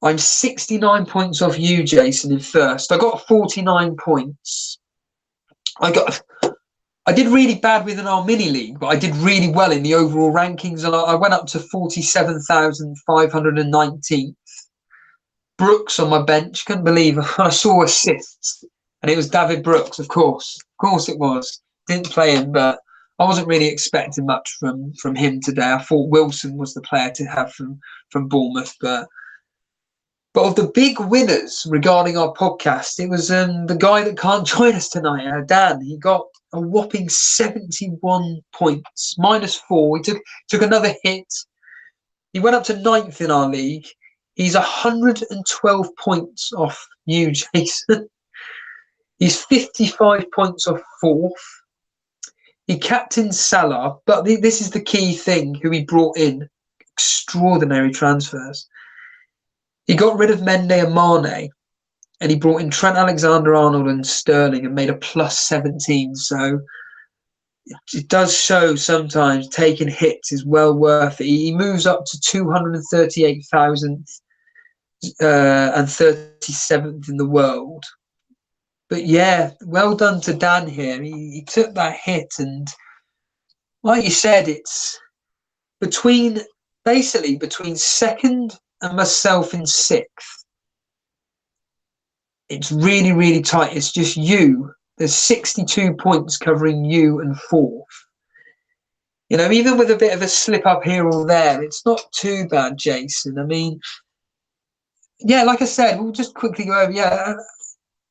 I'm 69 points off you, Jason, in first. I got 49 points. I did really bad within our mini league, but I did really well in the overall rankings, and I went up to 47,519th. Brooks on my bench, couldn't believe it. I saw assists, and it was David Brooks, of course. Of course it was. Didn't play him, but I wasn't really expecting much from him today. I thought Wilson was the player to have from Bournemouth, but of the big winners regarding our podcast, it was the guy that can't join us tonight, Dan. He got a whopping 71 points, -4. He took another hit. He went up to 9th in our league. He's 112 points off you, Jason. He's 55 points off 4th. He captained Salah, but this is the key thing, who he brought in. Extraordinary transfers. He got rid of Mende and Mane, and he brought in Trent Alexander-Arnold and Sterling and made a +17. So it does show sometimes taking hits is well worth it. He moves up to 238,000th and 37th in the world. But yeah, well done to Dan here. He took that hit, and like you said, it's between second and myself in 6th. It's really, really tight. It's just you. There's 62 points covering you and 4th. You know, even with a bit of a slip up here or there, it's not too bad, Jason. I mean, yeah, like I said, we'll just quickly go over. Yeah,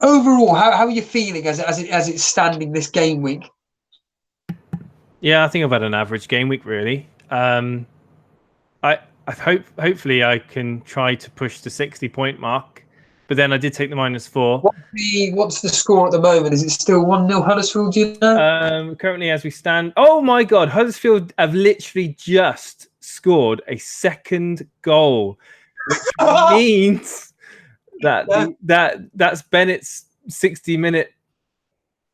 overall, how are you feeling as it's standing this game week? Yeah, I think I've had an average game week, really. Hopefully I can try to push the 60-point mark, but then I did take the -4. What's the score at the moment? Is it still 1-0 Huddersfield? Do you know? Currently, as we stand, oh my God, Huddersfield have literally just scored a second goal, which means that's Bennett's 60-minute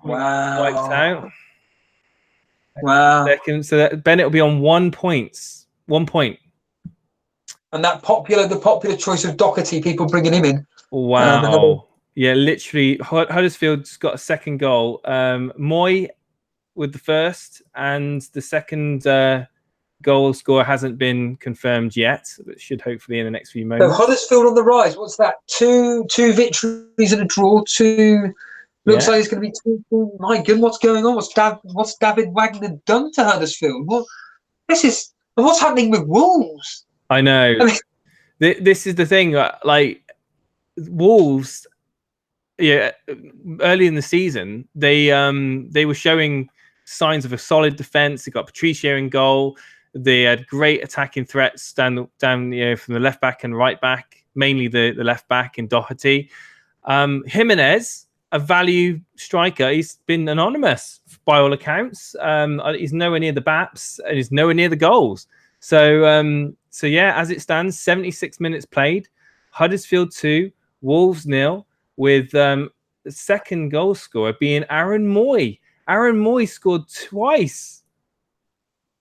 wiped out. Wow! So that Bennett will be on 1 point. 1 point. And the popular choice of Doherty, people bringing him in. Wow. Yeah, literally, Huddersfield's got a second goal. Moy with the first, and the second goal score hasn't been confirmed yet, but should hopefully in the next few moments. So Huddersfield on the rise. What's that? Two victories and a draw. Looks like it's going to be 2. My goodness, what's going on? What's David Wagner done to Huddersfield? What's happening with Wolves? I know. This is the thing. Like Wolves, early in the season, they were showing signs of a solid defense. They got Patricio in goal. They had great attacking threats down from the left back and right back, mainly the left back in Doherty. Jimenez, a value striker, he's been anonymous by all accounts. He's nowhere near the BAPS and he's nowhere near the goals. So yeah, as it stands, 76 minutes played, Huddersfield 2, Wolves 0, with the second goal scorer being Aaron Moy. Aaron Moy scored twice.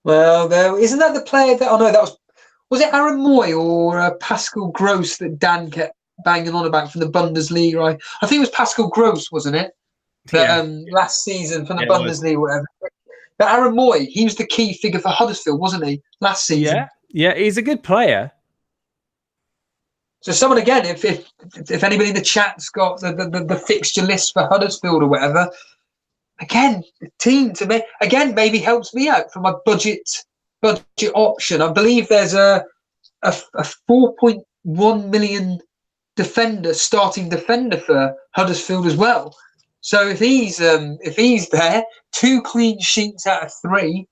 Well, isn't that the player that? Oh no, was it Aaron Moy or Pascal Gross that Dan kept banging on about from the Bundesliga? I think it was Pascal Gross, wasn't it? Last season from the Bundesliga, whatever. But Aaron Moy, he was the key figure for Huddersfield, wasn't he? Last season. Yeah, he's a good player. So someone again, if anybody in the chat's got the fixture list for Huddersfield or whatever, again, the team to me again maybe helps me out for my budget option. I believe there's a 4.1 million starting defender for Huddersfield as well. So if he's there, 2 clean sheets out of 3.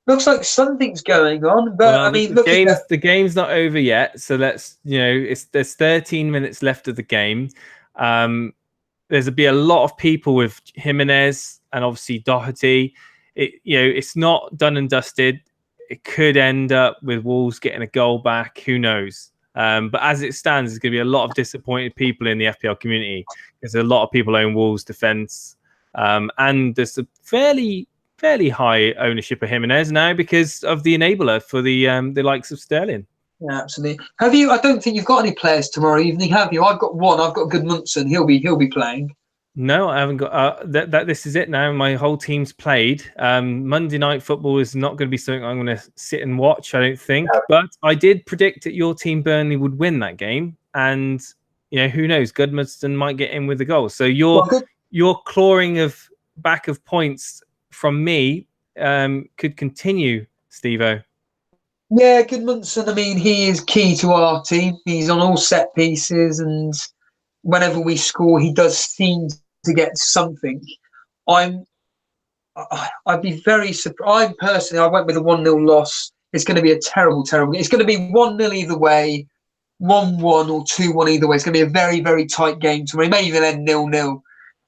Looks like something's going on, but I mean, the game's not over yet. So there's 13 minutes left of the game. There'll be a lot of people with Jimenez and obviously Doherty. It's not done and dusted. It could end up with Wolves getting a goal back. Who knows? But as it stands, there's going to be a lot of disappointed people in the FPL community because a lot of people own Wolves defense, and there's a fairly high ownership of Jimenez now because of the enabler for the likes of Sterling. Yeah, absolutely. Have you? I don't think you've got any players tomorrow evening, have you? I've got one. I've got Goodmanson. He'll be playing. No, I haven't got that. This is it now. My whole team's played. Monday night football is not going to be something I'm going to sit and watch, I don't think. But I did predict that your team, Burnley, would win that game, and who knows? Goodmanson might get in with the goal. So your clawing of back of points from me could continue, Steve-O. Yeah, Goodmanson. I mean, he is key to our team. He's on all set pieces, and whenever we score, he does seem to get something. I'd be very surprised. I went with a 1-0 loss. It's going to be a terrible, terrible. It's going to be 1-0 either way, 1-1 or 2-1 either way. It's going to be a very, very tight game tomorrow. It may even end 0-0.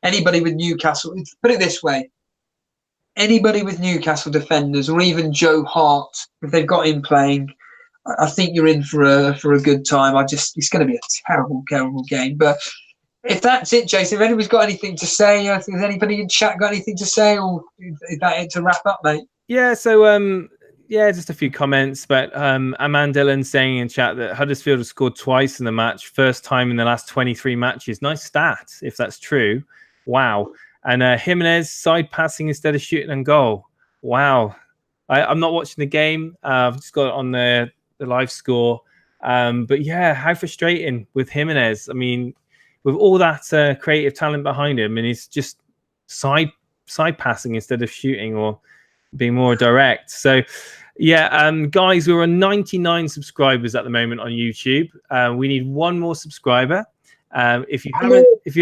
Anybody with Newcastle, put it this way, anybody with Newcastle defenders or even Joe Hart, if they've got him playing, I think you're in for a good time. It's going to be a terrible, terrible game. But if that's it, Jason, if anybody's got anything to say, if there's anybody in chat got anything to say, or is that it to wrap up, mate? Yeah, so just a few comments. But Amand Dillon saying in chat that Huddersfield has scored twice in the match, first time in the last 23 matches. Nice stat, if that's true. Wow. And Jimenez side passing instead of shooting on goal. Wow. I'm not watching the game. I've just got it on the live score. But yeah, how frustrating with Jimenez. I mean, with all that creative talent behind him, and he's just side passing instead of shooting or being more direct. So yeah, guys, we're on 99 subscribers at the moment on YouTube. We need one more subscriber. If you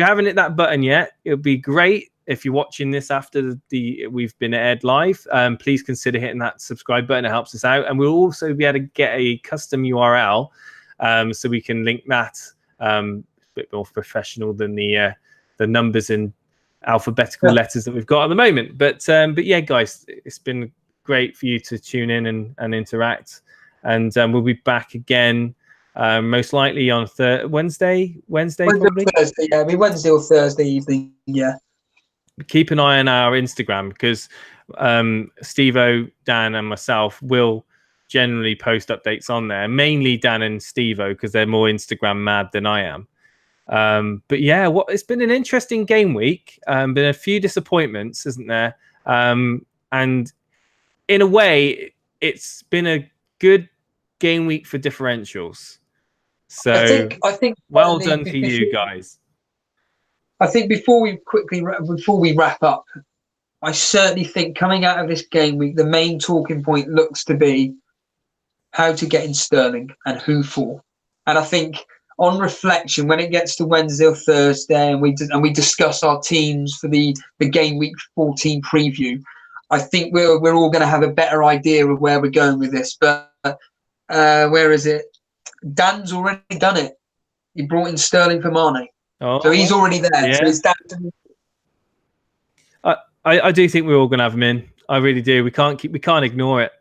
haven't hit that button yet, it would be great. If you're watching this after we've been aired live, please consider hitting that subscribe button. It helps us out, and we'll also be able to get a custom URL, so we can link that. A bit more professional than the numbers in alphabetical letters that we've got at the moment. But yeah, guys, it's been great for you to tune in and interact, and we'll be back again. Most likely on Wednesday probably. Thursday, yeah, it'll be Wednesday or Thursday evening. Yeah. Keep an eye on our Instagram because Steve-O, Dan, and myself will generally post updates on there. Mainly Dan and Steve-O because they're more Instagram mad than I am. But yeah, it's been an interesting game week. Been a few disappointments, isn't there? And in a way, it's been a good game week for differentials. So I think well done to you guys. I think before we wrap up, I certainly think coming out of this game week, the main talking point looks to be how to get in Sterling and who for. And I think on reflection, when it gets to Wednesday or Thursday, and we discuss our teams for the game week 14 preview, I think we're all going to have a better idea of where we're going with this. But where is it? Dan's already done it. He brought in Sterling for Mane. So he's already there. Yeah. So it's down to... I do think we're all going to have him in. I really do. We can't ignore it.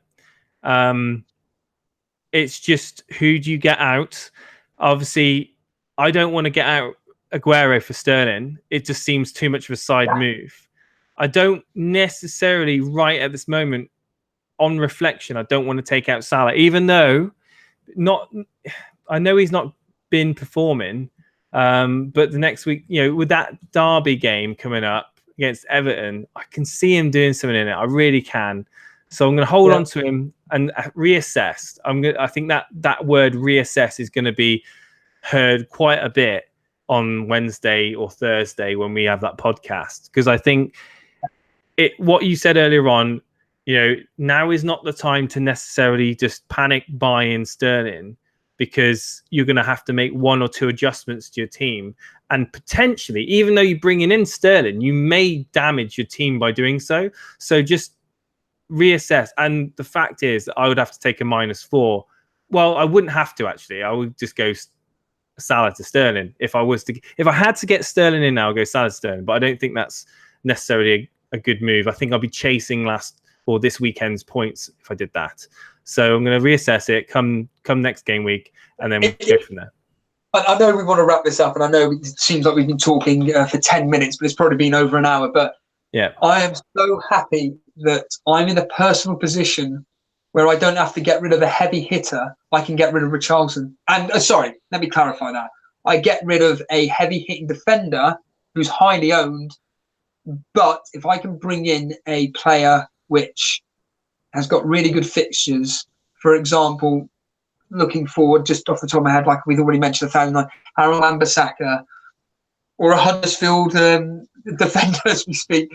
It's just who do you get out? Obviously, I don't want to get out Aguero for Sterling. It just seems too much of a side move. I don't necessarily, right at this moment, on reflection, I don't want to take out Salah, even though I know he's not been performing. But the next week, with that derby game coming up against Everton, I can see him doing something in it. I really can. So I'm going to hold on to him and reassess. I think that word reassess is going to be heard quite a bit on Wednesday or Thursday when we have that podcast, because I think what you said earlier on, now is not the time to necessarily just panic buy in Sterling, because you're going to have to make one or two adjustments to your team. And potentially, even though you're bringing in Sterling, you may damage your team by doing so. So just reassess. And the fact is, I would have to take a -4. Well, I wouldn't have to, actually. I would just go Salah to Sterling. If I had to get Sterling in now, I'll go Salah to Sterling. But I don't think that's necessarily a good move. I think I'll be chasing this weekend's points if I did that. So I'm going to reassess it come next game week, and then we'll go from there. I know we want to wrap this up, and I know it seems like we've been talking for 10 minutes, but it's probably been over an hour. But yeah, I am so happy that I'm in a personal position where I don't have to get rid of a heavy hitter. I can get rid of Richarlison. And sorry, let me clarify that. I get rid of a heavy hitting defender who's highly owned. But if I can bring in a player which has got really good fixtures, for example, looking forward, just off the top of my head, like we've already mentioned 1,009, Harold Wan-Bissaka, or a Huddersfield defender as we speak.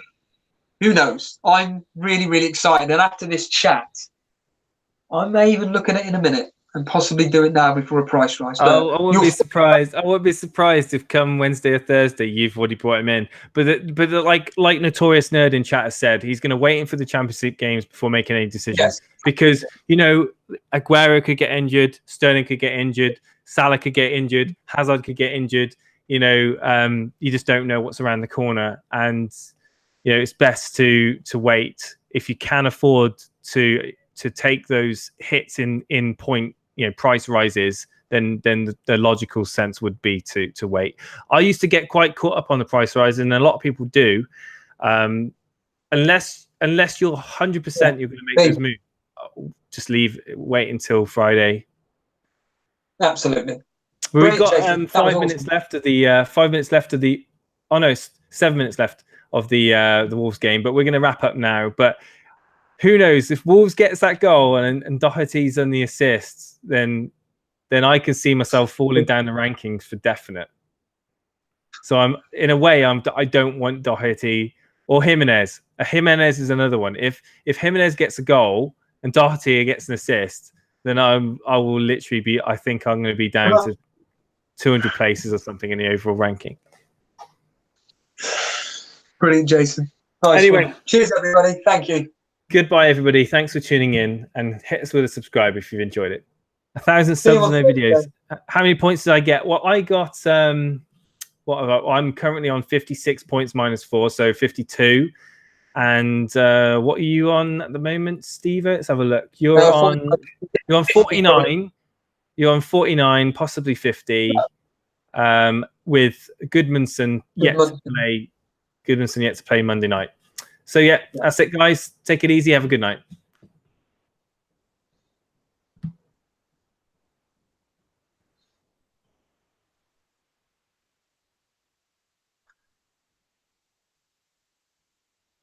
Who knows? I'm really, really excited. And after this chat, I may even look at it in a minute and possibly do it now before a price rise. Oh, I wouldn't be surprised. I wouldn't be surprised if come Wednesday or Thursday you've already brought him in. But like Notorious Nerd in chat has said, he's going to wait for the Champions League games before making any decisions. Yes. Because, you know, Aguero could get injured, Sterling could get injured, Salah could get injured, Hazard could get injured. You know, you just don't know what's around the corner. And, you know, it's best to wait if you can afford to take those hits in point, you know, price rises, then the logical sense would be to wait. I used to get quite caught up on the price rise, and a lot of people do. Unless you're 100% you're going to make those moves, just wait until Friday. Absolutely. We've got 5 minutes left of the 5 minutes left of the 7 minutes left of the Wolves game, but we're going to wrap up now. But who knows, if Wolves gets that goal and Doherty's on the assists, then I can see myself falling down the rankings for definite. So I don't want Doherty or Jimenez. Jimenez is another one. If Jimenez gets a goal and Doherty gets an assist, then I will literally be. I think I'm going to be down to 200 places or something in the overall ranking. Brilliant, Jason. Nice anyway, cheers everybody. Thank you. Goodbye, everybody. Thanks for tuning in, and hit us with a subscribe if you've enjoyed it. 1,000 subs and no videos. How many points did I get? Well, I got I'm currently on 56 points -4, so 52. And what are you on at the moment, Steve? Let's have a look. You're on 49. You're on 49, possibly 50. With Goodmanson yet to play. Goodmanson yet to play Monday night. So yeah, that's it, guys. Take it easy. Have a good night.